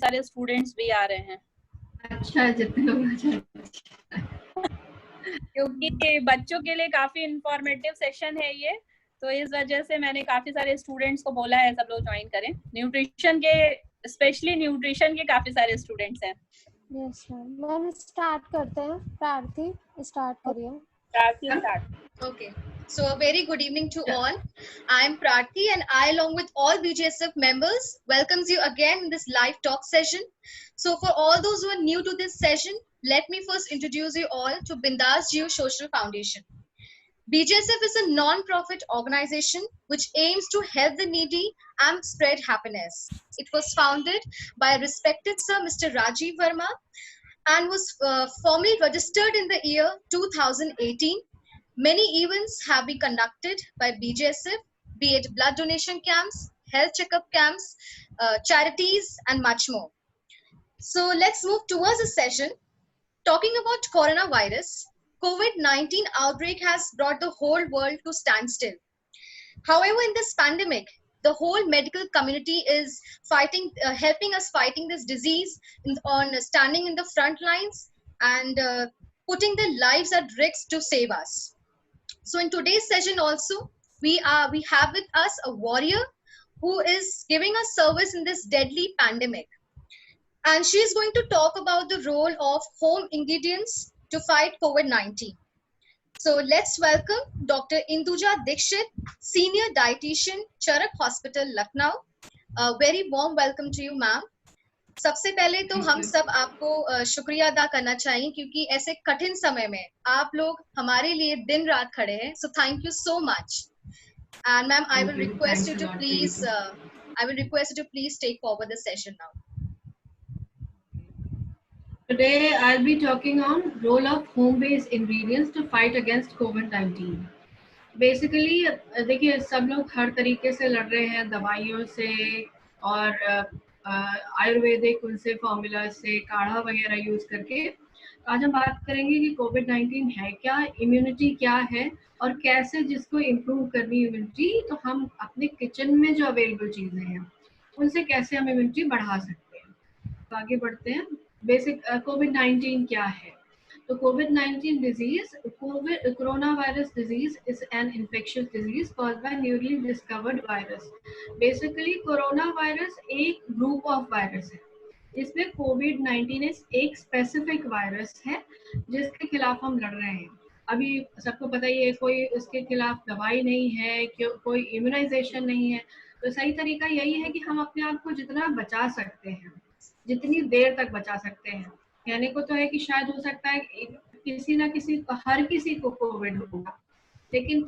सारे स्टूडेंट्स भी आ रहे हैं। अच्छा, जितने लोग आ जाए क्योंकि बच्चों के लिए काफी इंफॉर्मेटिव सेशन है ये, तो इस वजह से मैंने काफी सारे स्टूडेंट्स को बोला है सब लोग ज्वाइन करें। न्यूट्रिशन के, स्पेशली न्यूट्रिशन के काफी सारे स्टूडेंट्स हैं। यस मैम, स्टार्ट करते हैं। प्रार्थी स्टार्ट करिए। प्रार्थी start. Okay, so a very good evening to all. I am Prarthi and I, along with all BJSF members, welcomes you again in this live talk session. So for all those who are new to this session, let me first introduce you all to Bindas Jeev Social Foundation. BJSF is a non-profit organization which aims to help the needy and spread happiness. It was founded by respected Sir Mr. Rajiv Verma and was formally registered in the year 2018. Many events have been conducted by BJSF, be it blood donation camps, health checkup camps, charities, and much more. So let's move towards the session. Talking about coronavirus, COVID-19 outbreak has brought the whole world to standstill. However, in this pandemic, the whole medical community is fighting, helping us fighting this disease on standing in the front lines and putting their lives at risk to save us. So in today's session also, we have with us a warrior who is giving us service in this deadly pandemic. And she is going to talk about the role of home ingredients to fight COVID-19. So let's welcome Dr. Induja Dikshit, Senior Dietitian, Charak Hospital, Lucknow. A very warm welcome to you, ma'am. सबसे पहले तो हम सब आपको शुक्रिया अदा करना चाहिए क्योंकि ऐसे कठिन समय में आप लोग हमारे लिए दिन रात खड़े हैं. So thank you so much. And ma'am, I will request you to please take forward the session now. Today I'll be talking on role of home-based ingredients to fight against COVID-19. Basically, देखिए सब लोग हर तरीके से लड़ रहे हैं, दवाइयों से और आयुर्वेदिक उनसे फॉर्मूला से काढ़ा वगैरह यूज करके. आज हम बात करेंगे कि कोविड-19 है क्या, इम्यूनिटी क्या है और कैसे जिसको इम्प्रूव करनी इम्यूनिटी, तो हम अपने किचन में जो अवेलेबल चीजें हैं उनसे कैसे हम इम्यूनिटी बढ़ा सकते हैं. तो आगे बढ़ते हैं. बेसिक कोविड-19 क्या है. तो COVID-19 disease, coronavirus disease is an infectious disease caused by newly discovered virus. Basically, coronavirus एक group of virus है. इसमें COVID-19 एक specific virus है जिसके खिलाफ हम लड़ रहे हैं. अभी सबको पता ही है कोई इसके खिलाफ दवाई नहीं है, कोई इम्यूनाइजेशन नहीं है. तो सही तरीका यही है कि हम अपने आप को जितना बचा सकते हैं, जितनी देर तक बचा सकते हैं. कहने को तो है कि शायद हो सकता है किसी ना किसी हर किसी को कोविड होगा, लेकिन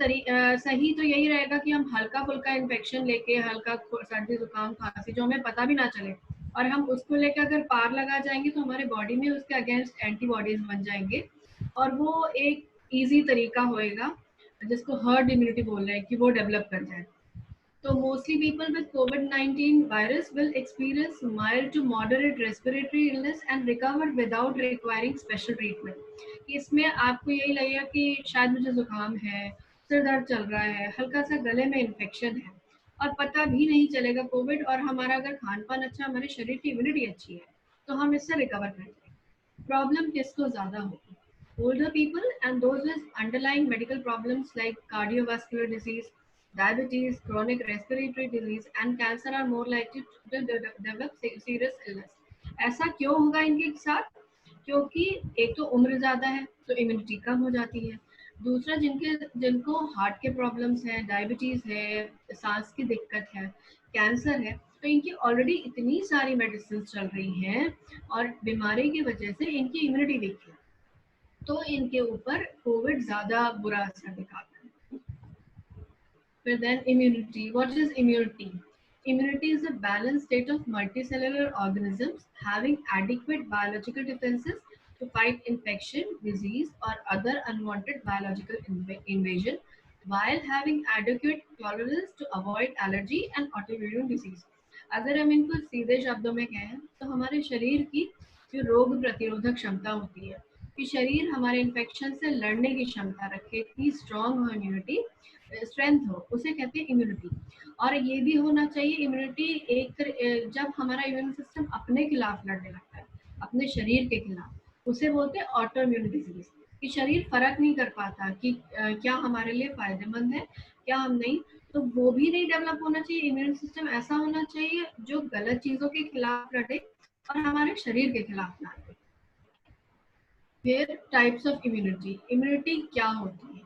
सही तो यही रहेगा कि हम हल्का फुल्का इन्फेक्शन लेके, हल्का सर्दी जुकाम खांसी जो हमें पता भी ना चले, और हम उसको लेकर अगर पार लगा जाएंगे तो हमारे बॉडी में उसके अगेंस्ट एंटीबॉडीज बन जाएंगे और वो एक इजी तरीका होएगा जिसको हर्ड इम्यूनिटी बोल रहे हैं कि वो डेवलप कर जाए. So mostly people with COVID-19 virus will experience mild to moderate respiratory illness and recover without requiring special treatment. इसमें आपको यही लगेगा कि शायद मुझे जुकाम है, सिर दर्द चल रहा है, हल्का सा गले में इन्फेक्शन है और पता भी नहीं चलेगा कोविड, और हमारा अगर खान पान अच्छा, हमारे शरीर की इम्यूनिटी अच्छी है तो हम इससे रिकवर कर जाएंगे. प्रॉब्लम किसको ज्यादा होगी? Older people and those with underlying medical problems like cardiovascular disease, diabetes, chronic respiratory disease and cancer are more likely to develop serious illness. ऐसा क्यों होगा इनके साथ? क्योंकि एक तो उम्र ज्यादा है तो इम्यूनिटी कम हो जाती है. दूसरा, जिनको हार्ट के प्रॉब्लम्स हैं, डायबिटीज है, सांस की दिक्कत है, कैंसर है, तो इनकी ऑलरेडी इतनी सारी मेडिसिन चल रही हैं और बीमारी की वजह से इनकी इम्यूनिटी वीक है, तो इनके ऊपर कोविड ज्यादा बुरा असर दिखाता है. फिर then immunity. What is immunity? Immunity is a balanced state of multicellular organisms having adequate biological defenses to fight infection, disease, or other unwanted biological invasion, while having adequate tolerance to avoid allergy and autoimmune disease. अगर हम इनको सीधे शब्दों में कहें तो हमारे शरीर की जो रोग प्रतिरोधक क्षमता होती है कि शरीर हमारे इन्फेक्शन से लड़ने की क्षमता रखे, कि स्ट्रांग हो, इम्यूनिटी स्ट्रेंथ हो, उसे कहते हैं इम्यूनिटी। और ये भी होना चाहिए इम्यूनिटी जब हमारा इम्यून सिस्टम अपने खिलाफ लड़ने लगता है, अपने शरीर के खिलाफ, उसे बोलते हैं ऑटो इम्यून डिजीज, कि शरीर फर्क नहीं कर पाता कि क्या हमारे लिए फायदेमंद है, क्या हम नहीं, तो वो भी नहीं डेवलप होना चाहिए। इम्यून सिस्टम ऐसा होना चाहिए जो गलत चीजों के खिलाफ लड़े और हमारे शरीर के खिलाफ ना लड़े। फिर टाइप्स ऑफ इम्यूनिटी। इम्यूनिटी क्या होती है?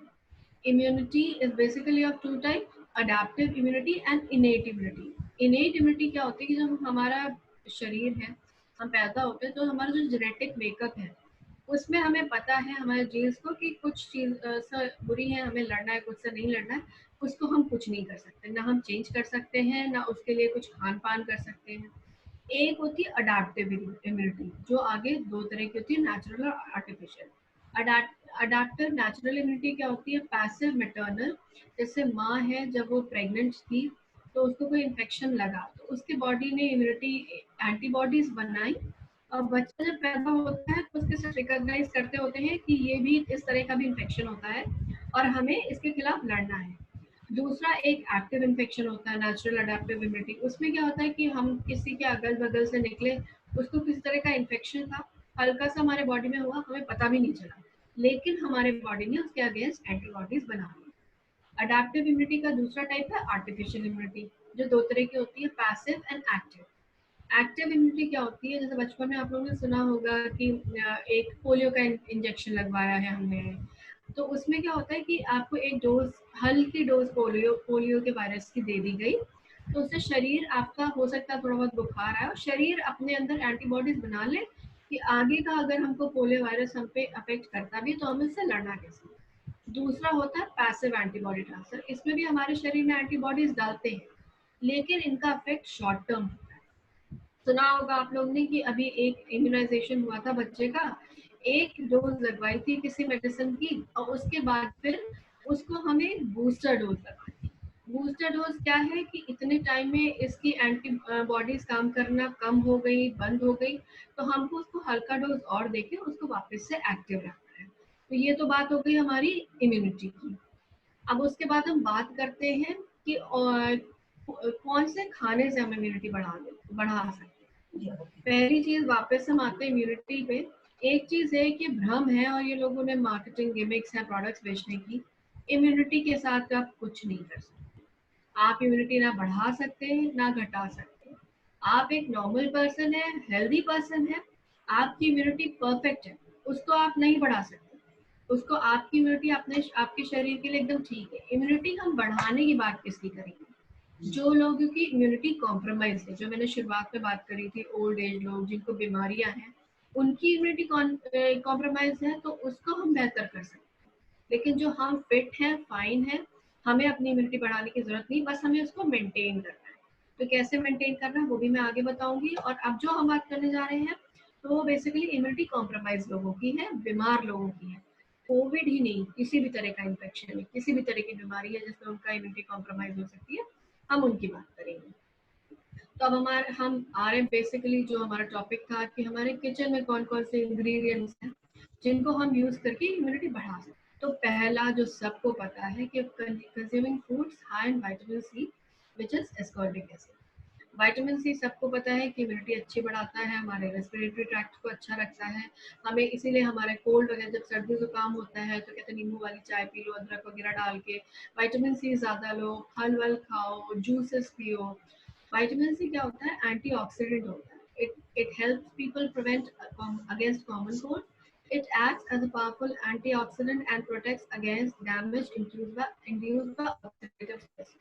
Immunity is basically of two type, adaptive immunity and innate immunity. Innate immunity क्या होती है कि जब हमारा शरीर है, हम पैदा होते हैं तो हमारा जो जेनेटिक मेकअप है उसमें हमें पता है हमारे जीन्स को कि कुछ चीज से बुरी है, हमें लड़ना है, कुछ से नहीं लड़ना है, उसको हम कुछ नहीं कर सकते, ना हम चेंज कर सकते हैं, ना उसके लिए कुछ खान पान कर सकते हैं। एक होती है अडाप्टिव इम्यूनिटी, जो आगे दो तरह की होती है, नेचुरल और आर्टिफिशियल। अडाप्टिव नेचुरल इम्यूनिटी क्या होती है? पैसिव मैटरनल, जैसे माँ है जब वो प्रेग्नेंट थी तो उसको कोई इन्फेक्शन लगा तो उसके बॉडी ने इम्यूनिटी एंटीबॉडीज बनाई, और बच्चा जब पैदा होता है तो उसके साथ रिकॉग्नाइज करते होते हैं कि ये भी इस तरह का भी इन्फेक्शन होता है और हमें इसके खिलाफ लड़ना है। दूसरा एक एक्टिव इन्फेक्शन होता है, नेचुरल अडेप्टिव इम्यूनिटी। उसमें क्या होता है कि हम किसी के अगल बगल से निकले, उसको किसी तरह का इन्फेक्शन था, हल्का सा हमारे बॉडी में हुआ, हमें पता भी नहीं चला, लेकिन हमारे बॉडी ने उसके अगेंस्ट एंटीबॉडीज बना ली। अडेप्टिव इम्यूनिटी का दूसरा टाइप है आर्टिफिशियल इम्यूनिटी, जो दो तरह की होती है, passive and active. Active immunity क्या होती है? जैसे बचपन में आप लोगों ने सुना होगा कि एक पोलियो का इंजेक्शन लगवाया है हमने, तो उसमें क्या होता है कि आपको एक डोज, हल्की डोज पोलियो के वायरस की दे दी गई, तो उससे शरीर आपका, हो सकता है थोड़ा बहुत बुखार आए और शरीर अपने अंदर एंटीबॉडीज बना ले कि आगे का अगर हमको पोलियो वायरस हम पे अफेक्ट करता भी तो हम इससे लड़ना कैसे। दूसरा होता है पैसिव एंटीबॉडी ट्रांसफर। इसमें भी हमारे शरीर में एंटीबॉडीज डालते हैं, लेकिन इनका इफेक्ट शॉर्ट टर्म होता है। सुना होगा आप लोग ने कि अभी एक इम्यूनाइजेशन हुआ था बच्चे का, एक डोज लगवाई थी किसी मेडिसिन की और उसके बाद फिर उसको हमें बूस्टर डोज लगवाई। बूस्टर डोज क्या है कि इतने टाइम में इसकी एंटीबॉडीज काम करना कम हो गई, बंद हो गई, तो हमको उसको हल्का डोज और देके उसको वापस से एक्टिव रखना है। तो ये तो बात हो गई हमारी इम्यूनिटी की। अब उसके बाद हम बात करते हैं कि कौन से खाने से हम इम्यूनिटी बढ़ा सकते हैं। पहली चीज, वापस हम आते हैं इम्यूनिटी पे। एक चीज है कि भ्रम है और ये लोगों ने मार्केटिंग गिमिक्स है प्रोडक्ट्स बेचने की। इम्यूनिटी के साथ आप कुछ नहीं कर सकते। आप इम्यूनिटी ना बढ़ा सकते हैं ना घटा सकते हैं। आप एक नॉर्मल पर्सन है, हेल्दी पर्सन है, आपकी इम्यूनिटी परफेक्ट है, उसको आप नहीं बढ़ा सकते। उसको, आपकी इम्यूनिटी अपने आपके शरीर के लिए एकदम ठीक है। इम्यूनिटी हम बढ़ाने की बात किसकी करेंगे? जो लोगों की इम्यूनिटी कॉम्प्रोमाइज है, जो मैंने शुरुआत में बात करी थी, ओल्ड एज लोग जिनको बीमारियां हैं, उनकी इम्यूनिटी कॉम्प्रोमाइज है, तो उसको हम बेहतर कर सकते हैं। लेकिन जो हम फिट हैं, फाइन है, हमें अपनी इम्यूनिटी बढ़ाने की जरूरत नहीं, बस हमें उसको मेंटेन करना है। तो कैसे मेंटेन करना है वो भी मैं आगे बताऊंगी। और अब जो हम बात करने जा रहे हैं तो वो बेसिकली इम्यूनिटी कॉम्प्रोमाइज लोगों की है, बीमार लोगों की है। कोविड ही नहीं, किसी भी तरह का इन्फेक्शन है, किसी भी तरह की बीमारी है जिसमें उनका इम्यूनिटी कॉम्प्रोमाइज हो सकती है, हम उनकी बात करेंगे। तो अब हम आ रहे हैं बेसिकली, जो हमारा टॉपिक था कि हमारे किचन में कौन कौन से इंग्रेडिएंट्स हैं जिनको हम यूज करके इम्यूनिटी बढ़ा सकते हैं। तो पहला जो सबको पता है कि consuming foods high in vitamin C, which is ascorbic acid. Vitamin C सबको पता है कि इम्यूनिटी अच्छी बढ़ाता है, हमारे रेस्पिरेटरी ट्रैक्ट को अच्छा रखता है हमें, इसीलिए हमारे कोल्ड वगैरह जब सर्दी जुकाम होता है तो कहते हैं नींबू वाली चाय पी लो, अदरक वगैरह डाल के। विटामिन सी ज्यादा लो, फल वल खाओ, जूसेस पियो। विटामिन सी क्या होता है? एंटीऑक्सीडेंट होता है। It helps people prevent against common cold. It acts as a powerful antioxidant and protects against damage induced by oxidative stress.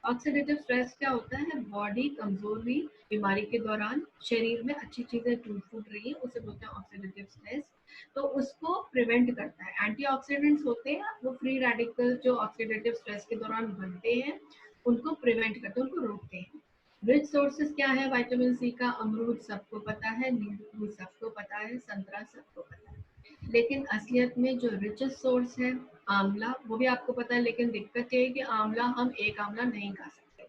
Oxidative stress क्या होता है? बॉडी कमजोर हुई बीमारी के दौरान, शरीर में अच्छी चीजें टूट फूट रही है, उसे बोलते हैं ऑक्सीडेटिव स्ट्रेस। तो उसको प्रिवेंट करता है। एंटीऑक्सीडेंट्स होते हैं वो फ्री रेडिकल जो ऑक्सीडेटिव स्ट्रेस के दौरान बनते हैं, उनको प्रिवेंट करते हैं, उनको रोकते हैं। रिच सोर्सेस क्या है विटामिन सी का? अमरूद सबको पता है, नींबू सबको पता है, संतरा सबको पता है, लेकिन असलियत में जो रिचेस्ट सोर्स है आंवला, वो भी आपको पता है। लेकिन दिक्कत ये है कि आंवला हम एक आंवला नहीं खा सकते,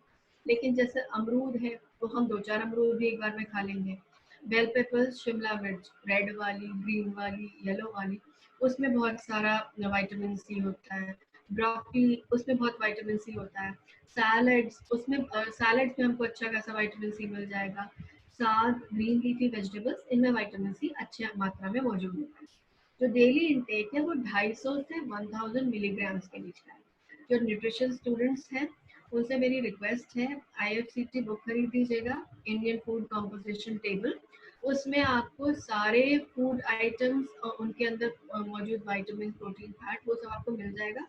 लेकिन जैसे अमरूद है तो हम 2-4 अमरूद भी एक बार में खा लेंगे। बेल पेपर्स, शिमला मिर्च, रेड वाली, ग्रीन वाली, येलो वाली, उसमें बहुत सारा विटामिन सी होता है। ब्रोकली, उसमें बहुत विटामिन सी होता है। सैलड्स, उसमें सैलड्स में हमको अच्छा खासा विटामिन सी मिल जाएगा। साग, ग्रीन लीफी वेजिटेबल्स, इनमें विटामिन सी अच्छी मात्रा में मौजूद होता है। जो डेली इनटेक है वो 250 से 1000 मिलीग्राम्स के बीच का है। जो न्यूट्रिशन स्टूडेंट्स हैं उनसे मेरी रिक्वेस्ट है, IFCT बुक खरीद दीजिएगा, इंडियन फूड कॉम्पोजिशन टेबल। उसमें आपको सारे फूड आइटम्स और उनके अंदर मौजूद विटामिन, प्रोटीन, फैट, वो सब आपको मिल जाएगा।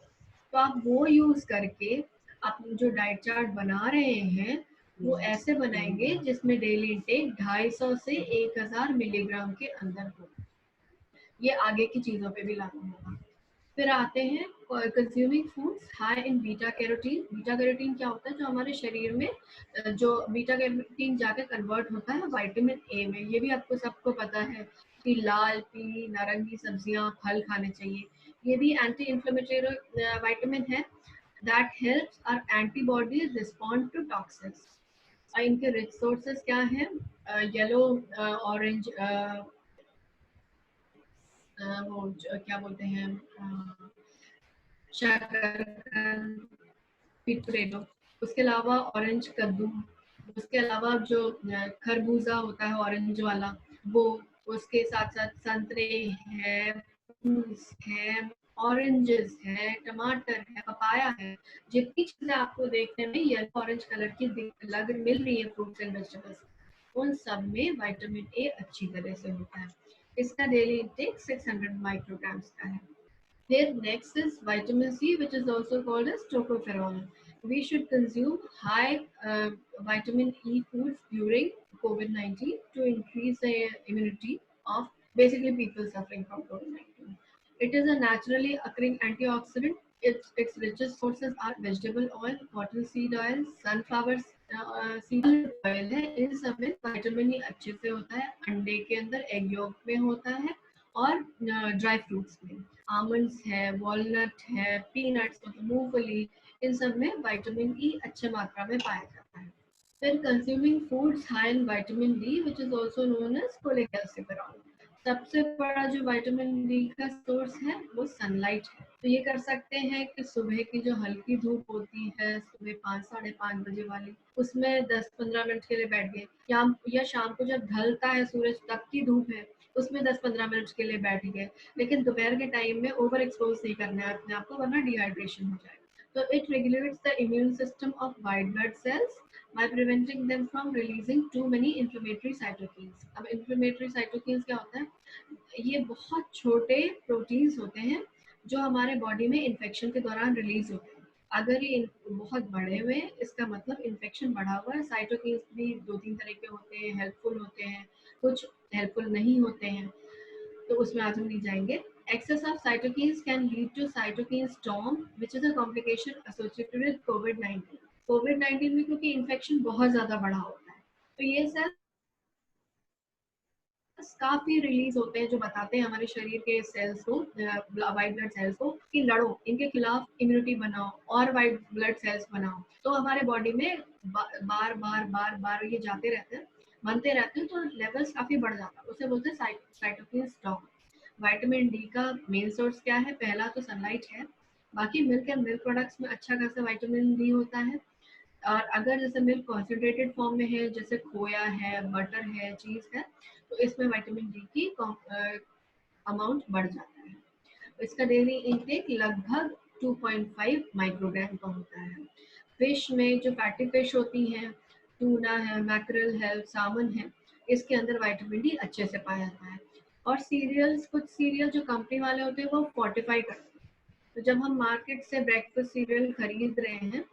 तो आप वो यूज करके आप जो डाइट चार्ट बना रहे हैं वो ऐसे बनाएंगे जिसमें डेली इनटेक 250 से 1000 मिलीग्राम के अंदर हो। ये आगे की चीजों पे भी लागू होगा। फिर आते हैं कंज्यूमिंग फूड्स हाई इन बीटा कैरोटीन। बीटा कैरोटीन क्या होता है? जो हमारे शरीर में जो बीटा कैरोटीन जाकर कन्वर्ट होता है विटामिन ए में। ये भी आपको सबको पता है कि लाल, पीली, नारंगी सब्जियां, फल खाने चाहिए। ये भी एंटी इंफ्लेमेटरी विटामिन है that helps our antibodies respond to toxins. इनके रिच सोर्सेस क्या हैं? येलो, ऑरेंज, क्या बोलते हैं, शकरकंद, स्वीट पोटैटो, उसके अलावा ऑरेंज कद्दू, उसके अलावा जो खरबूजा होता है ऑरेंज वाला वो, उसके साथ साथ संतरे हैं, है, ऑरेंजेस है, टमाटर है, पपाया है। जितनी चीजें आपको देखने में येलो ऑरेंज कलर की लग मिल रही है फ्रूट्स एंड वेजिटेबल्स, उन सब में विटामिन ए अच्छी तरह से होता है। इसका डेली इंटेक 600 माइक्रोग्राम्स का है। Here next is vitamin C, which is also called as tocopherol. We should consume high vitamin E foods during COVID-19 to increase the immunity of basically people suffering from COVID-19. It is a naturally occurring antioxidant. Its richest sources are vegetable oil, cottonseed oil, sunflower seed oil है। इन सब में vitamin E अच्छे से होता है। अंडे के अंदर एग योक में होता है और ड्राई फ्रूट्स में आमंड्स है, वॉलनट है, पीनट्स मतलब मूंगफली, इन सब में विटामिन ई अच्छे मात्रा में पाया जाता है। फिर consuming foods high in vitamin D which is also known as cholecalciferol. सबसे बड़ा जो विटामिन डी का सोर्स है वो सनलाइट है। तो ये कर सकते हैं कि सुबह की जो हल्की धूप होती है, सुबह 5 साढ़े 5 बजे वाली, उसमें 10-15 मिनट के लिए बैठ गए, या शाम को जब ढलता है सूरज तब की धूप है उसमें 10-15 मिनट के लिए बैठ गए। लेकिन दोपहर के टाइम में ओवर एक्सपोज नहीं करना है अपने आप को, वरना डिहाइड्रेशन हो जाएगा। तो it regulates the immune system of white blood cells by preventing them from releasing too many inflammatory cytokines. अब inflammatory cytokines क्या होता है? ये बहुत छोटे प्रोटीन्स होते हैं जो हमारे बॉडी में इन्फेक्शन के दौरान रिलीज होते हैं। अगर ये बहुत बड़े हुए हैं इसका मतलब इन्फेक्शन बढ़ा हुआ है। साइटोकिन्स भी 2-3 तरह के होते हैं, हेल्पफुल होते हैं, कुछ हेल्पफुल नहीं होते हैं, तो उसमें आज हम नहीं जाएंगे। Excess of cytokines can lead to cytokine storm, which is a complication associated with COVID-19. COVID-19 में क्योंकि इन्फेक्शन बहुत ज्यादा बढ़ा होता है, तो ये सेल्स काफी रिलीज होते हैं जो बताते हैं हमारे शरीर के सेल्स को, वाइट ब्लड सेल्स को, कि लड़ो, इनके खिलाफ इम्यूनिटी बनाओ और वाइट ब्लड सेल्स बनाओ। तो हमारे बॉडी में बार बार बार बार ये जाते रहते हैं, बनते रहते हैं, तो लेवल्स काफी बढ़ जाता है। उसे बोलते हैं साइटोकिन स्टॉर्म। विटामिन डी का मेन सोर्स क्या है? पहला तो सनलाइट है, बाकी मिल्क एंड मिल्क प्रोडक्ट्स में अच्छा खासा विटामिन डी होता है। और अगर जैसे मिल्क कॉन्सेंट्रेटेड फॉर्म में है, जैसे खोया है, बटर है, चीज है, तो इसमें विटामिन डी की अमाउंट बढ़ जाता है। इसका डेली इंटेक लगभग 2.5 माइक्रोग्राम का होता है। फिश में जो फैटी फिश होती हैं, टूना है, मैकरल है, सामन है, इसके अंदर विटामिन डी अच्छे से पाया जाता है। और सीरियल्स, कुछ सीरियल जो कंपनी वाले होते हैं वो फोर्टिफाई करते हैं। तो जब हम मार्केट से ब्रेकफास्ट सीरियल खरीद रहे हैं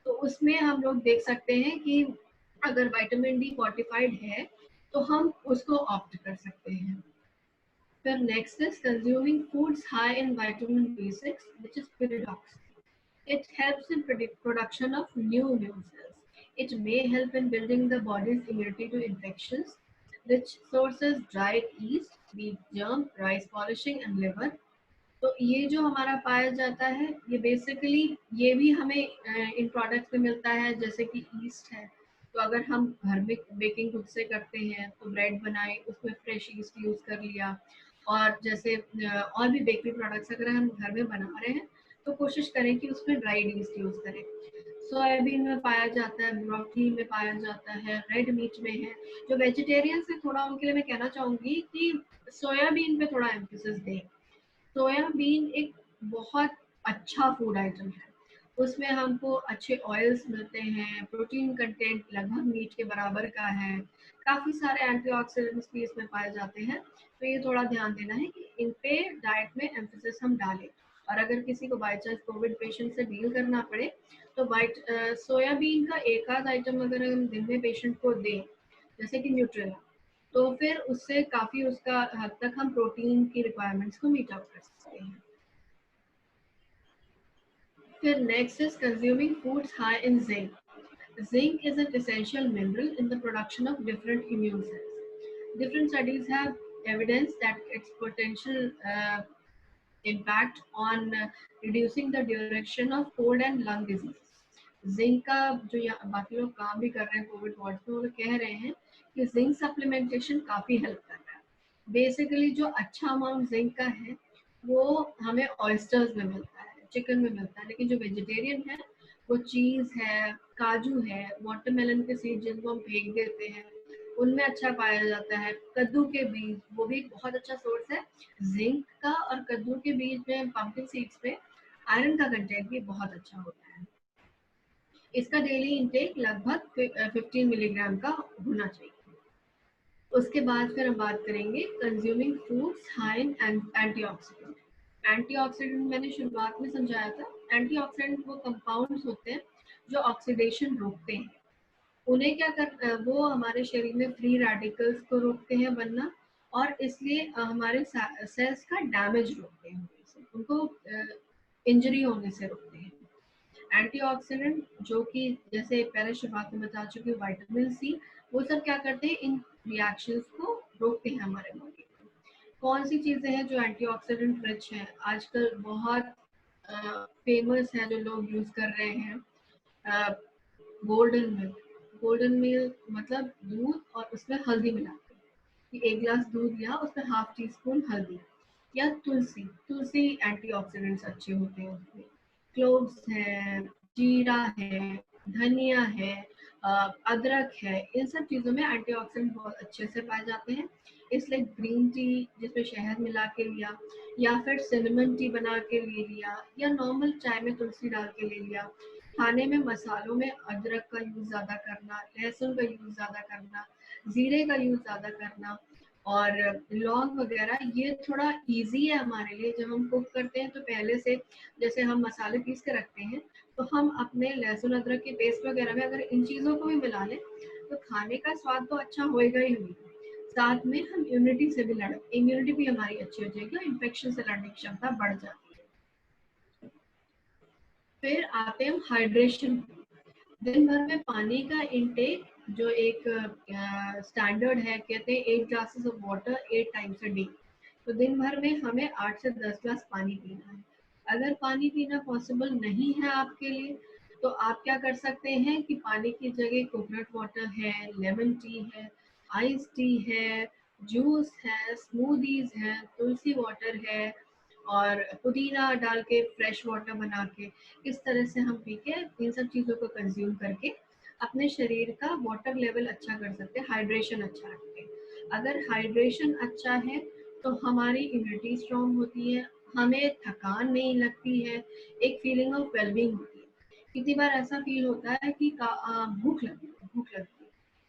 तो उसमें हम लोग देख सकते हैं कि अगर विटामिन डी फोर्टिफाइड है तो हम उसको ऑप्ट कर सकते हैं। फिर next is consuming foods high in vitamin B6 which is pyridoxine. It helps in production of new immune cells. It may help in building the body's immunity to infections. Rich sources dried yeast, wheat germ, rice polishing and liver. तो ये जो हमारा पाया जाता है ये basically ये भी हमें इन प्रोडक्ट्स में मिलता है, जैसे कि ईस्ट है, तो तो अगर हम घर में बेकिंग खुद से करते हैं तो ब्रेड बनाए, उसमें फ्रेश ईस्ट यूज़ कर लिया, और जैसे और भी बेकरी प्रोडक्ट्स अगर हम घर में बना रहे हैं तो कोशिश करें कि उसमें ड्राइड ईस्ट यूज़ करें। सोयाबीन में पाया जाता है, ब्रोकली में पाया जाता है, रेड मीट में है। जो वेजिटेरियंस है थोड़ा उनके लिए मैं कहना चाहूँगी कि सोयाबीन पे थोड़ा एम्फेसिस दें। सोयाबीन एक बहुत अच्छा फूड आइटम है, उसमें हमको अच्छे ऑयल्स मिलते हैं, प्रोटीन कंटेंट लगभग मीट के बराबर का है, काफ़ी सारे एंटीऑक्सीडेंट्स भी इसमें पाए जाते हैं। तो ये थोड़ा ध्यान देना है कि इन पे डाइट में एम्फेसिस हम डालें। और अगर किसी को बाई चांस कोविड पेशेंट से डील करना पड़े तो सोयाबीन का एक आध आइटम अगर हम दिन में पेशेंट को दें, जैसे कि न्यूट्रेला, तो फिर उससे काफ़ी उसका हद तक हम प्रोटीन की रिक्वायरमेंट्स को मीट आउट कर सकते हैं। फिर next is consuming foods high in zinc. Zinc is an essential mineral in the production of different immune cells. Different studies have evidence that its potential impact on reducing the duration of cold and lung disease. Zinc का जो बाकी लोग काम भी कर रहे हैं Covid ward में, वो कह रहे हैं कि जिंक सप्लीमेंटेशन काफ़ी हेल्प कर रहा है। बेसिकली जो अच्छा अमाउंट जिंक का है वो हमें ऑयस्टर्स में मिलता है, चिकन में मिलता है, लेकिन जो वेजिटेरियन है वो चीज़ है, काजू है, वाटरमेलन के सीड जिनको हम फेंक देते हैं उनमें अच्छा पाया जाता है। कद्दू के बीज वो भी बहुत अच्छा सोर्स है जिंक का, और कद्दू के बीज में, पंपकिन सीड्स में आयरन का कंटेंट भी बहुत अच्छा होता है। इसका डेली इंटेक लगभग 15 मिलीग्राम का होना चाहिए। उसके बाद फिर हम बात करेंगे कंज्यूमिंग फूड्स हाई इन एंटीऑक्सीडेंट। एंटीऑक्सीडेंट मैंने शुरुआत में समझाया था, एंटीऑक्सीडेंट वो कंपाउंड्स होते हैं जो ऑक्सीडेशन रोकते हैं। उन्हें क्या कर वो हमारे शरीर में फ्री रेडिकल्स को रोकते हैं बनना, और इसलिए हमारे सेल्स का डैमेज रोकते हैं, उनको इंजरी होने से रोकते हैं। एंटीऑक्सीडेंट जो कि जैसे पहले शुरुआत में बता चुकी हूँ विटामिन सी, वो सब क्या करते हैं, इन रिएक्शंस को रोकते हैं हमारे बॉडी में। कौन सी चीज़ें हैं जो एंटीऑक्सीडेंट रिच हैं, आजकल बहुत फेमस है जो लोग यूज़ कर रहे हैं, गोल्डन मिल्क। गोल्डन मिल्क मतलब दूध और उसमें हल्दी मिला के, एक गिलास दूध लिया उसमें ½ टीस्पून हल्दी, या तुलसी। तुलसी एंटीऑक्सीडेंट्स अच्छे होते हैं उसमें। क्लोव्स है, जीरा है, धनिया है, अदरक है, इन सब चीज़ों में एंटीऑक्सीडेंट बहुत अच्छे से पाए जाते हैं। इसलिए ग्रीन टी जिसमें शहद मिला के लिया, या फिर सिनेमन टी बना के ले लिया, या नॉर्मल चाय में तुलसी डाल के ले लिया। खाने में मसालों में अदरक का यूज़ ज़्यादा करना, लहसुन का यूज़ ज़्यादा करना, ज़ीरे का यूज़ ज़्यादा करना, और लौंग वगैरह, ये थोड़ा इजी है हमारे लिए। जब हम कुक करते हैं तो पहले से जैसे हम मसाले पीस के रखते हैं, तो हम अपने लहसुन अदरक के पेस्ट वगैरह में अगर इन चीज़ों को भी मिला लें तो खाने का स्वाद तो अच्छा होएगा ही होगा, साथ में हम इम्यूनिटी से भी इम्यूनिटी भी हमारी अच्छी हो जाएगी और इन्फेक्शन से लड़ने की क्षमता बढ़ जाती है। फिर आते हैं हाइड्रेशन। दिन भर में पानी का इंटेक जो एक स्टैंडर्ड है, कहते हैं 8 glasses of water 8 times a day. तो दिन भर में हमें 8 से 10 ग्लास पानी पीना है। अगर पानी पीना पॉसिबल नहीं है आपके लिए तो आप क्या कर सकते हैं कि पानी की जगह कोकोनट वाटर है, लेमन टी है, आइस टी है, जूस है, स्मूदीज है, तुलसी वाटर है, और पुदीना डाल के फ्रेश वाटर बना के, इस तरह से हम पी के इन सब चीज़ों को कंज्यूम करके अपने शरीर का वाटर लेवल अच्छा कर सकते हैं, हाइड्रेशन अच्छा रखते हैं। अगर हाइड्रेशन अच्छा है तो हमारी इम्यूनिटी स्ट्रॉन्ग होती है, हमें थकान नहीं लगती है, एक फीलिंग ऑफ वेलबींग होती है। कितनी बार ऐसा फील होता है कि भूख लगती है।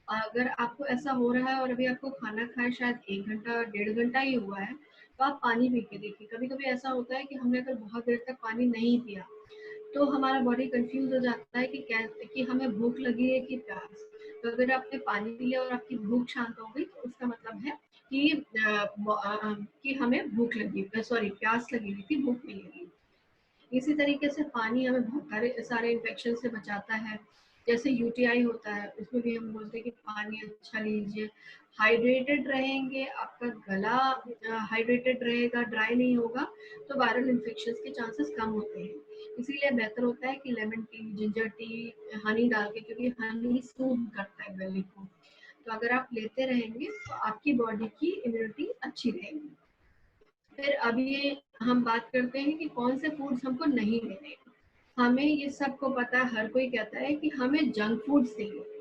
अगर आपको ऐसा हो रहा है और अभी आपको खाना खाए शायद 1 घंटा 1.5 घंटा ही हुआ है, तो आप पानी पी के देखिए। कभी कभी ऐसा होता है कि हमने अगर बहुत देर तक पानी नहीं पिया तो हमारा बॉडी कंफ्यूज हो जाता है कि हमें भूख लगी है कि प्यास। तो अगर आपने पानी पी लिया और आपकी भूख शांत हो गई तो उसका मतलब है कि हमें भूख लगी, सॉरी प्यास लगी हुई थी, भूख नहीं लगी। इसी तरीके से पानी हमें बहुत सारे इन्फेक्शन से बचाता है, जैसे यूटीआई होता है उसमें भी हम बोलते हैं कि पानी अच्छा लीजिए, हाइड्रेटेड रहेंगे, आपका गला हाइड्रेटेड रहेगा, ड्राई नहीं होगा, तो वायरल इन्फेक्शन के चांसेस कम होते हैं। इसीलिए बेहतर होता है कि lemon tea, ginger tea, Honey डाल के, क्योंकि हनी सूद करता है गले को, तो अगर आप लेते रहेंगे तो आपकी बॉडी की इम्यूनिटी अच्छी रहेगी। फिर अभी हम बात करते हैं कि कौन से फूड्स हमको नहीं लेने। हमें ये सबको पता है, हर कोई कहता है कि हमें जंक फूड नहीं लेने।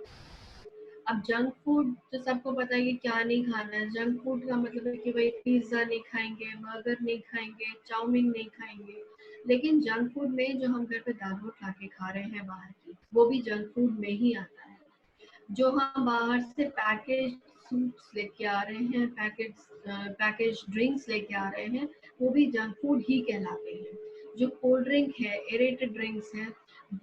अब जंक फूड तो सबको पता है कि क्या नहीं खाना है। जंक फूड का मतलब है कि भाई पिज्जा नहीं खाएंगे, बर्गर नहीं खाएंगे, चाउमीन नहीं खाएंगे। लेकिन जंक फूड में जो हम घर पे दाल रोट ला के खा रहे हैं बाहर की, वो भी जंक फूड में ही आता है। जो हम बाहर से पैकेज सूप्स लेके आ रहे हैं, पैकेज ड्रिंक्स लेके आ रहे हैं, वो भी जंक फूड ही कहलाते हैं। जो कोल्ड ड्रिंक है, एरेटेड ड्रिंक्स हैं,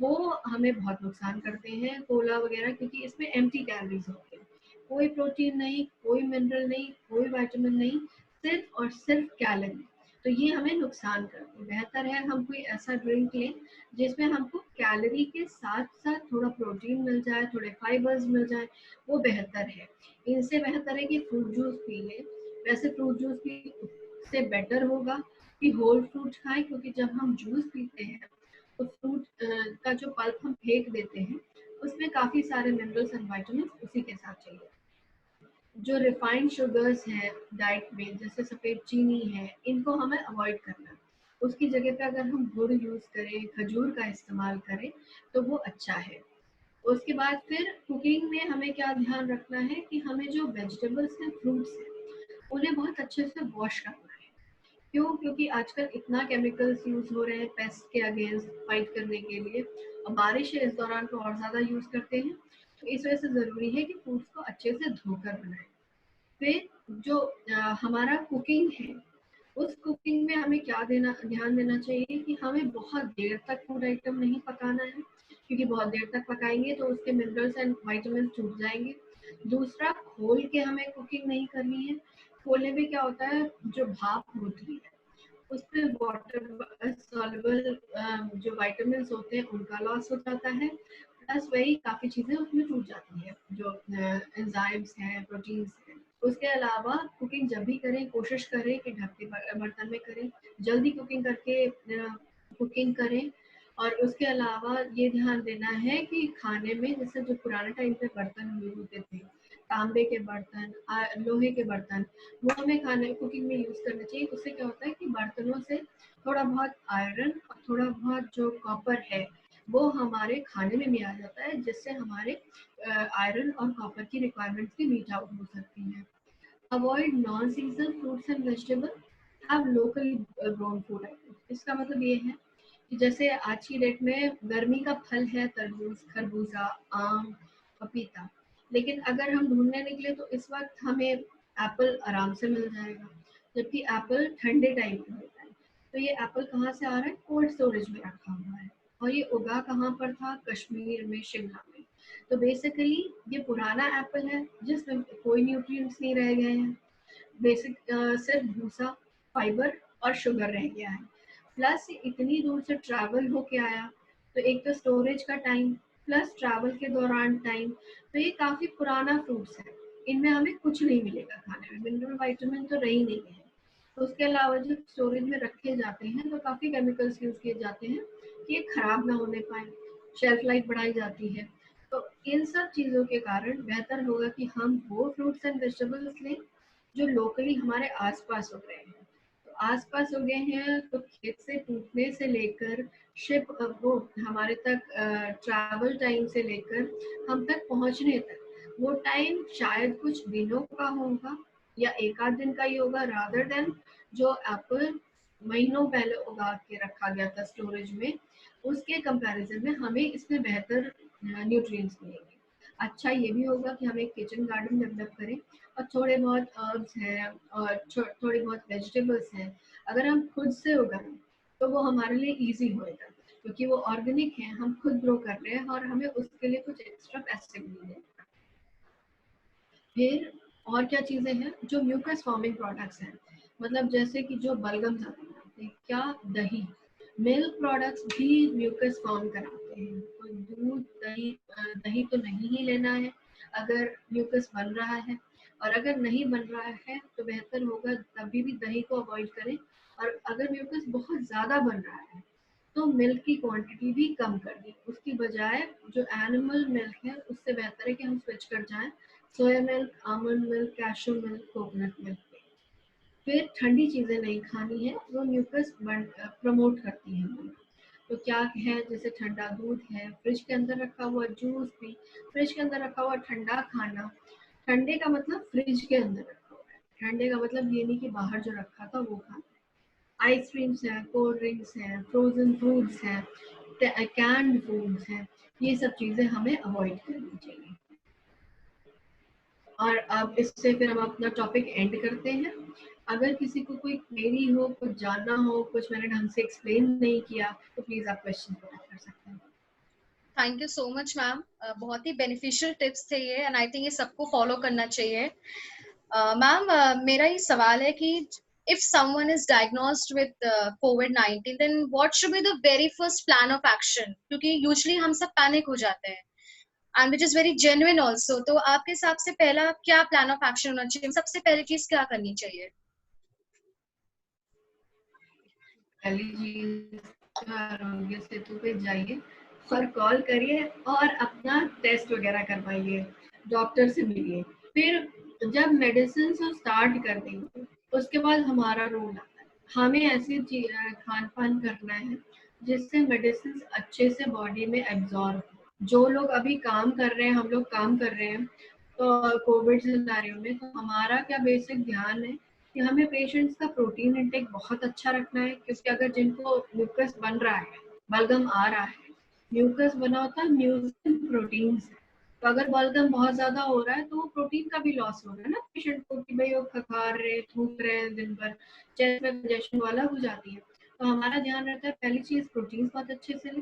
वो हमें बहुत नुकसान करते हैं, कोला वगैरह, क्योंकि इसमें एम्प्टी कैलोरीज होते हैं, कोई प्रोटीन नहीं, कोई मिनरल नहीं, कोई विटामिन नहीं, सिर्फ और सिर्फ कैलोरी। तो ये हमें नुकसान करते हैं। बेहतर है हम कोई ऐसा ड्रिंक लें जिसमें हमको कैलोरी के साथ साथ थोड़ा प्रोटीन मिल जाए, थोड़े फाइबर्स मिल जाए, वो बेहतर है। इनसे बेहतर है कि फ्रूट जूस पी लें। वैसे फ्रूट जूस भी से बेटर होगा कि होल फ्रूट खाएं, क्योंकि जब हम जूस पीते हैं तो फ्रूट का जो पल्प हम फेंक देते हैं, उसमें काफ़ी सारे मिनरल्स एंड विटामिन उसी के साथ चाहिए। जो रिफाइंड शुगर्स हैं डाइट में, जैसे सफ़ेद चीनी है, इनको हमें अवॉइड करना है। उसकी जगह पे अगर हम गुड़ यूज़ करें, खजूर का इस्तेमाल करें, तो वो अच्छा है। उसके बाद फिर कुकिंग में हमें क्या ध्यान रखना है कि हमें जो वेजिटेबल्स हैं, फ्रूट्स हैं, उन्हें बहुत अच्छे से वॉश करना है। क्यों? क्योंकि आजकल इतना केमिकल्स यूज़ हो रहे हैं पेस्ट के अगेंस्ट फाइट करने के लिए, और बारिश है इस दौरान तो और ज़्यादा यूज़ करते हैं। तो इस वजह से ज़रूरी है कि फ्रूट्स को अच्छे से धोकर बनाएं। फिर जो हमारा कुकिंग है, उस कुकिंग में हमें क्या ध्यान देना चाहिए कि हमें बहुत देर तक फूड आइटम नहीं पकाना है, क्योंकि बहुत देर तक पकाएंगे तो उसके मिनरल्स एंड विटामिन छूट जाएंगे। दूसरा, खोल के हमें कुकिंग नहीं करनी है। खोलने में क्या होता है, जो भाप होती है उसमें वाटर सॉल्युबल जो विटामिन होते हैं उनका लॉस हो जाता है, प्लस वही काफ़ी चीज़ें उसमें टूट जाती है, जो एंजाइम्स हैं, प्रोटीन्स हैं। उसके अलावा कुकिंग जब भी करें, कोशिश करें कि ढक के बर्तन में करें, जल्दी कुकिंग करके कुकिंग करें। और उसके अलावा ये ध्यान देना है कि खाने में, जैसे जो पुराने टाइम पे बर्तन यूज होते थे, तांबे के बर्तन, लोहे के बर्तन, वो हमें खाने कुकिंग में यूज करना चाहिए। उससे क्या होता है कि बर्तनों से थोड़ा बहुत आयरन और थोड़ा बहुत जो कॉपर है वो हमारे खाने में भी आ जाता है, जिससे हमारे आयरन और कॉपर की रिक्वायरमेंट्स भी मीट आउट हो सकती हैं। Avoid non seasonal fruits and vegetable, have locally grown food items. इसका मतलब ये है कि जैसे आज की डेट में गर्मी का फल है तरबूज, खरबूजा, आम, पपीता, लेकिन अगर हम ढूंढने निकले तो इस वक्त हमें एप्पल आराम से मिल जाएगा, जबकि एप्पल ठंडे टाइम पे होता है। तो ये एप्पल कहाँ से आ रहा है? कोल्ड स्टोरेज में रखा हुआ है। और ये उगा कहाँ पर था? कश्मीर में, शिमला में। तो बेसिकली ये पुराना एप्पल है जिसमें कोई न्यूट्रिएंट्स नहीं रह गए हैं, बेसिक सिर्फ भूसा, फाइबर और शुगर रह गया है। प्लस इतनी दूर से ट्रैवल होके आया, तो एक तो स्टोरेज का टाइम प्लस ट्रैवल के दौरान टाइम, तो ये काफ़ी पुराना फ्रूट्स है। इनमें हमें कुछ नहीं मिलेगा खाने में, मिनरल विटामिन तो रही नहीं है। तो उसके अलावा जो स्टोरेज में रखे जाते हैं तो काफ़ी केमिकल्स यूज़ किए जाते हैं कि ये ख़राब ना होने पाए, शेल्फ लाइफ बढ़ाई जाती है। तो इन सब चीज़ों के कारण बेहतर होगा कि हम वो फ्रूट्स एंड वेजिटेबल्स लें जो लोकली हमारे आसपास हो गए हैं। तो आसपास हो गए हैं तो खेत से टूटने से लेकर शिप वो हमारे तक ट्रैवल टाइम से लेकर हम तक पहुंचने तक, वो टाइम शायद कुछ दिनों का होगा या एक आध दिन का ही होगा, रादर देन जो एप्पल महीनों पहले उगा के रखा गया था स्टोरेज में, उसके कंपैरिजन में हमें इसमें बेहतर न्यूट्रिएंट्स मिलेंगे। अच्छा ये भी होगा कि हम एक किचन गार्डन डेवलप करें और थोड़े बहुत हर्ब्स हैं और थोड़ी बहुत वेजिटेबल्स हैं, अगर हम खुद से उगाएं तो वो हमारे लिए इजी होएगा, क्योंकि वो ऑर्गेनिक है, हम खुद ग्रो कर रहे हैं और हमें उसके लिए कुछ एक्स्ट्रा पैसे भी नहीं देंगे। फिर और क्या चीज़ें हैं जो म्यूकस फॉर्मिंग प्रोडक्ट्स हैं, मतलब जैसे कि जो बलगम बनाते हैं, क्या दही, मिल्क प्रोडक्ट्स भी म्यूकस फॉर्म कराते सकते हैं। तो दूध दही तो नहीं ही लेना है अगर म्यूकस बन रहा है, और अगर नहीं बन रहा है तो बेहतर होगा तभी भी दही को अवॉइड करें। और अगर म्यूकस बहुत ज़्यादा बन रहा है तो मिल्क की क्वांटिटी भी कम कर दें, उसकी बजाय जो एनिमल मिल्क है उससे बेहतर है कि हम स्विच कर जाएं soya milk, almond milk, cashew milk, coconut milk पे। फिर ठंडी चीज़ें नहीं खानी है, वो म्यूकस प्रमोट करती हैं। तो क्या है, जैसे ठंडा दूध है, फ्रिज के अंदर रखा हुआ जूस भी, फ्रिज के अंदर रखा हुआ ठंडा खाना। ठंडे का मतलब फ्रिज के अंदर रखा हुआ है, ठंडे का मतलब ये नहीं कि बाहर जो रखा था वो खाना। आइसक्रीम्स हैं, कोल्ड ड्रिंक्स हैं, फ्रोजन फूड्स हैं, कैंड फूड्स हैं, ये सब चीज़ें हमें अवॉइड करनी चाहिए। और अब इससे फिर हम अपना टॉपिक एंड करते हैं। अगर किसी को कोई क्वेरी हो, कुछ जानना हो, कुछ मैंने ढंग से एक्सप्लेन नहीं किया, तो प्लीज आप क्वेश्चन कर सकते हैं। Thank you so much ma'am, बहुत ही बेनिफिशियल टिप्स थे ये, एंड आई थिंक ये सबको फॉलो करना चाहिए। मैम मेरा ये सवाल है कि if someone is diagnosed with COVID-19, then what should be the very first plan of action? क्योंकि usually हम सब पैनिक हो जाते हैं, and which is very genuine also. तो आपके हिसाब से पहला क्या प्लान ऑफ एक्शन होना चाहिए? सबसे पहली चीज क्या करनी चाहिए? पहली चीज आरोग्य सेतु पे जाइए और कॉल करिए और अपना टेस्ट वगैरह करवाइए, डॉक्टर से मिलिए। फिर जब मेडिसिन स्टार्ट कर देंगे उसके बाद हमारा रोल आता है, हमें ऐसी खान पान करना है जिससे मेडिसिन अच्छे से बॉडी में एब्जॉर्ब। जो लोग अभी काम कर रहे हैं, हम लोग काम कर रहे हैं तो कोविड सिनेरियो में, तो हमारा क्या बेसिक ध्यान है कि हमें पेशेंट्स का प्रोटीन इंटेक बहुत अच्छा रखना है। क्योंकि अगर जिनको म्यूकस बन रहा है, बलगम आ रहा है, म्यूकस बना होता है म्यूसिन प्रोटीन से, तो अगर बलगम बहुत ज्यादा हो रहा है तो वो प्रोटीन का भी लॉस हो रहा है ना पेशेंट को, कि भाई वो खखार रहे, थूक रहे हैं दिन भर, चेस्ट में कंजेशन वाला हो जाती है। तो हमारा ध्यान रहता है पहली चीज प्रोटीन बहुत अच्छे से लें,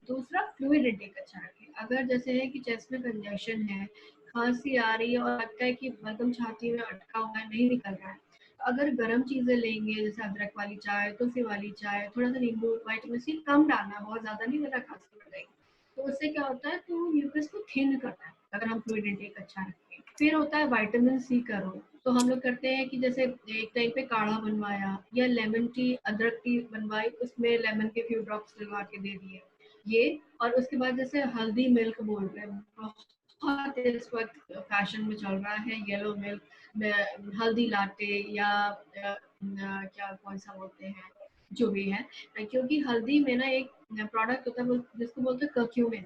दूसरा फ्लूइड इंटेक अच्छा रखें। अगर जैसे है कि चेस्ट में कंजेशन है, खांसी आ रही है और लगता है कि बलगम छाती में अटका हुआ है, नहीं निकल रहा है, अगर गर्म चीजें लेंगे जैसे अदरक वाली चाय, तुलसी वाली चाय, थोड़ा सा नींबू, विटामिन सी कम डालना, बहुत ज्यादा नहीं, वरना खांसी बढ़ जाएगी। तो उससे क्या होता है, तो म्यूकस को थिन करता है अगर हम फ्लूइड इंटेक अच्छा रखें। फिर होता है विटामिन सी का रोल। तो हम लोग करते हैं कि जैसे एक टाइम पे काढ़ा बनवाया या लेमन टी, अदरक टी बनवाई, उसमें लेमन के फ्यू ड्रॉप्स डलवा के दे दिए ये। और उसके बाद जैसे हल्दी मिल्क बोल रहे हैं, बहुत इस वक्त फैशन में चल रहा है येलो मिल्क, हल्दी लाटे या क्या कौन सा बोलते हैं, जो भी है, क्योंकि हल्दी में ना एक प्रोडक्ट होता है जिसको बोलते हैं कर्क्यूमिन।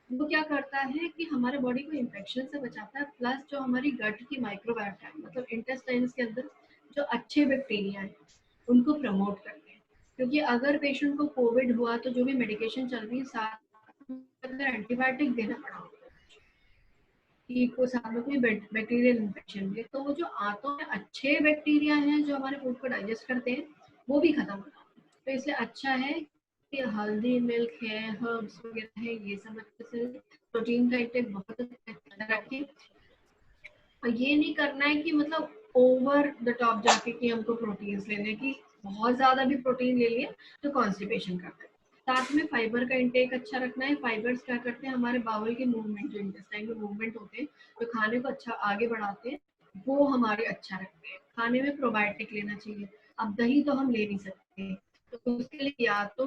वो क्या करता है कि हमारे बॉडी को इन्फेक्शन से बचाता है, प्लस जो हमारी गट की माइक्रोबायोटा है, मतलब इंटेस्टाइन्स के अंदर जो अच्छे बैक्टीरिया हैं उनको प्रमोट करते हैं। क्योंकि अगर पेशेंट को कोविड हुआ तो जो भी मेडिकेशन चल रही है साथ में एंटीबायोटिक देना पड़ा को साथ में कोई बैक्टीरियल इन्फेक्शन है, तो वो जो आंतों में अच्छे बैक्टीरिया हैं जो हमारे फूड को डाइजेस्ट करते हैं वो भी खत्म होता है। तो इसलिए अच्छा है कि हल्दी मिल्क है, हर्ब्स वगैरह है, ये सब अच्छे से, प्रोटीन का इंटेक बहुत अच्छा रखें। और ये नहीं करना है कि मतलब ओवर द टॉप जाके कि हमको प्रोटीन्स लेने की, बहुत ज्यादा भी प्रोटीन ले लिए तो कॉन्स्टिपेशन करता है। साथ में फाइबर का इंटेक अच्छा रखना है। फाइबर्स क्या करते हैं, हमारे बाउल के मूवमेंट, जो इंटेस्टाइन के मूवमेंट होते हैं, जो खाने को अच्छा आगे बढ़ाते हैं, वो हमारे अच्छा रखते हैं। खाने में प्रोबायोटिक लेना चाहिए। अब दही तो हम ले नहीं सकते, तो उसके लिए या तो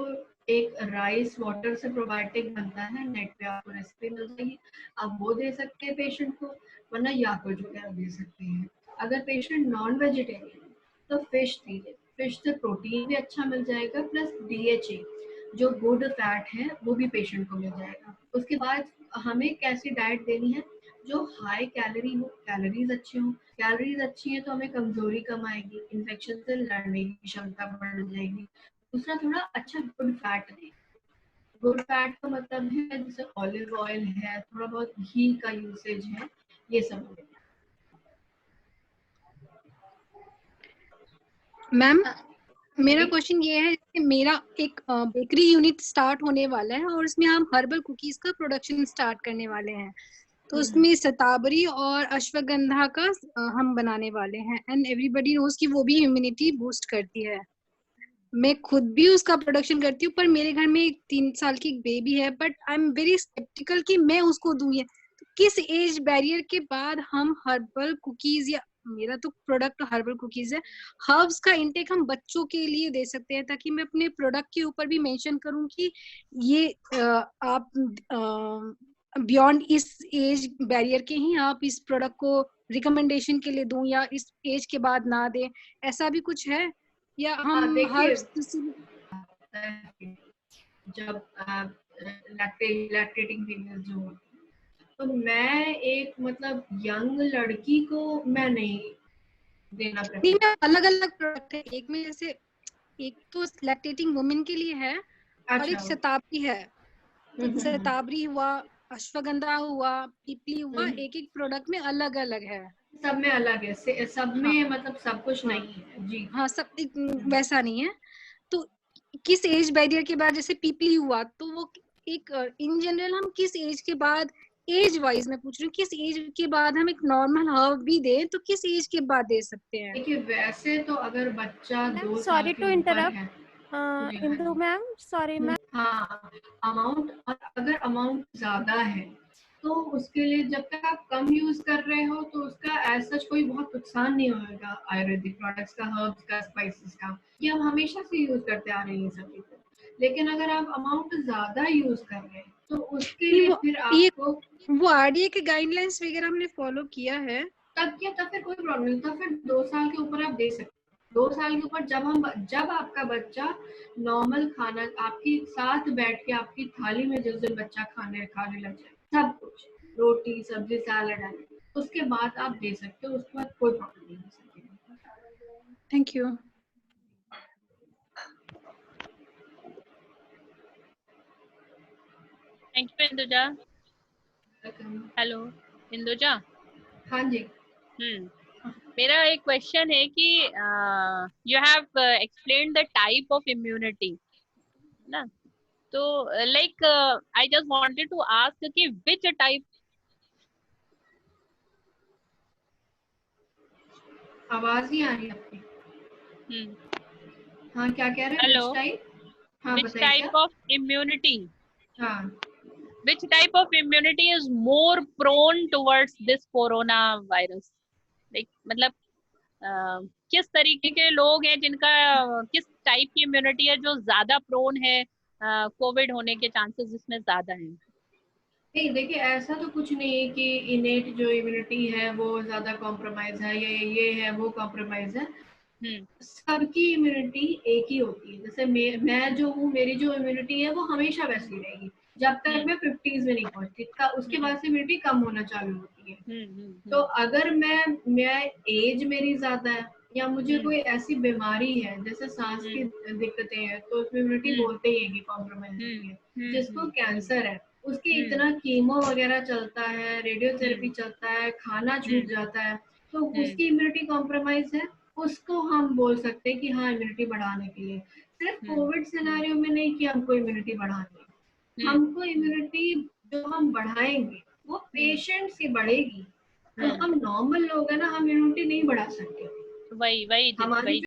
एक राइस वाटर से प्रोबायोटिक बनता है, नेट पे आपको रेसिपी मिल जाएगी, आप वो दे सकते हैं पेशेंट को, वरना याकुल्ट वगैरह दे सकते हैं। अगर पेशेंट नॉन वेजिटेरियन तो फिश दीजिए, फिश से प्रोटीन भी अच्छा मिल जाएगा, प्लस DHA जो गुड फैट है वो भी पेशेंट को मिल जाएगा। उसके बाद हमें कैसी डाइट देनी है, जो हाई कैलोरी हो, कैलोरीज अच्छी हो। कैलोरीज अच्छी है तो हमें कमजोरी कम आएगी, इन्फेक्शन से लड़ने की क्षमता बढ़ जाएगी। दूसरा, थोड़ा अच्छा गुड फैट दें। गुड फैट का मतलब है जैसे ऑलिव ऑयल है, थोड़ा बहुत घी का यूसेज है, ये सब। मैम मेरा क्वेश्चन ये है कि मेरा एक बेकरी यूनिट स्टार्ट होने वाला है और उसमें हम हर्बल कुकीज का प्रोडक्शन स्टार्ट करने वाले हैं। तो उसमें शतावरी और अश्वगंधा का हम बनाने वाले हैं, एंड एवरीबॉडी नोज कि वो भी इम्यूनिटी बूस्ट करती है। मैं खुद भी उसका प्रोडक्शन करती हूँ, पर मेरे घर में एक 3 साल की बेबी है, but I am very sceptical कि मैं उसको दूं ये। तो किस एज बैरियर के बाद हम हर्बल कुकीज, या मेरा तो प्रोडक्ट हर्बल कुकीज है, हर्ब्स का इंटेक हम बच्चों के लिए दे सकते हैं, ताकि मैं अपने प्रोडक्ट के ऊपर भी मेंशन करूं कि ये आप बियॉन्ड इस एज बैरियर के ही आप इस प्रोडक्ट को रिकमेंडेशन के लिए दूं, या इस एज के बाद ना दें, ऐसा भी कुछ है? या हम देखिए, हर्ब्स जब लैक्टेटिंग फीमेल्स जो होती हैं, तो मैं एक मतलब यंग लड़की को मैं नहीं देना नहीं, प्रेफर। मैं अलग अलग प्रोडक्ट है, एक में जैसे एक तो लैक्टेटिंग वुमेन के लिए है, और एक अच्छा। शताब्दी है। तो शताब्दी हुआ, अश्वगंधा हुआ, पीपली हुआ, एक एक प्रोडक्ट में अलग अलग है। सब में अलग है, सब हाँ में मतलब सब कुछ हाँ नहीं है जी। हाँ, सब वैसा नहीं है। तो किस एज बैरियर के बाद, जैसे पीपली हुआ, तो वो एक इन जनरल हम किस एज के बाद, एज वाइज मैं पूछ रही हूँ, किस एज के बाद हम एक नॉर्मल हर्ब भी दें, तो किस एज के बाद दे सकते हैं? देखिए, वैसे तो अगर बच्चा मैम 2 साल सॉरी के टू ऊपर इंटरप्ट, है, जी हाँ इंदु जी, मैम सॉरी मैम। हाँ, अमाउंट, अगर अमाउंट ज्यादा है तो उसके लिए जब तक आप कम यूज कर रहे हो तो उसका एज सच कोई बहुत नुकसान नहीं होगा आयुर्वेदिक प्रोडक्ट्स का, हर्ब्स का, स्पाइसेस का। ये हम हमेशा से यूज करते आ रहे हैं सब चीजें। लेकिन अगर आप अमाउंट ज्यादा यूज कर रहे हैं तो उसके नहीं, लिए वो फिर ये आपको वो आरडीए के गाइडलाइंस वगैरह हमने फॉलो किया है। तब फिर कोई प्रॉब्लम नहीं, तब फिर 2 साल के ऊपर आप दे सकते हैं। 2 साल के ऊपर जब आपका बच्चा नॉर्मल खाना आपके साथ बैठ के आपकी थाली में जिस दिन बच्चा खाने लग जाए, सब कुछ रोटी सब्जी सैलड, उसके बाद आप दे सकते हो, उसके बाद कोई प्रॉब्लम नहीं हो सकती। Thank you. Thank you Induja. Hello Induja. हाँ जी। मेरा एक क्वेश्चन है कि you have explained the type of immunity ना, तो like I just wanted to ask कि विच टाइप। आवाज नहीं आ रही आपकी। हाँ, क्या कह रहे हैं, हेलो, विच टाइप? हाँ विच बताइए क्या। टाइप ऑफ इम्यूनिटी, हाँ, which type of immunity is more prone towards this coronavirus? like मतलब किस तरीके के लोग हैं जिनका किस टाइप की इम्यूनिटी है जो ज्यादा प्रोन है कोविड होने के चांसेस जिसमें ज्यादा हैं? नहीं देखिए, ऐसा तो कुछ नहीं है कि इनेट जो इम्यूनिटी है वो ज्यादा कॉम्प्रोमाइज है, ये है वो कॉम्प्रोमाइज है। सबकी इम्यूनिटी एक ही होती है। जैसे मैं जो हूँ, मेरी जो इम्यूनिटी है वो हमेशा वैसी रहेगी जब तक मैं 50s में नहीं पहुंचती, उसके बाद से इम्यूनिटी कम होना चालू होती है। तो अगर मैं एज मेरी ज्यादा है या मुझे कोई ऐसी बीमारी है जैसे सांस की दिक्कतें हैं, तो उसमें इम्यूनिटी बोलते ही है कि कॉम्प्रोमाइज होती है। जिसको कैंसर है उसके इतना कीमो वगैरह चलता है, रेडियोथेरेपी चलता है, खाना छूट जाता है, तो उसकी इम्यूनिटी कॉम्प्रोमाइज है। उसको हम बोल सकते हैं कि हाँ, इम्यूनिटी बढ़ाने के लिए। सिर्फ कोविड सिनेरियो में नहीं कि हमको इम्यूनिटी बढ़ानी है, हमको इम्यूनिटी जो हम बढ़ाएंगे वो पेशेंट से बढ़ेगी। तो हम नॉर्मल लोग हैं ना, हम इम्यूनिटी नहीं बढ़ा सकते। वही हमारी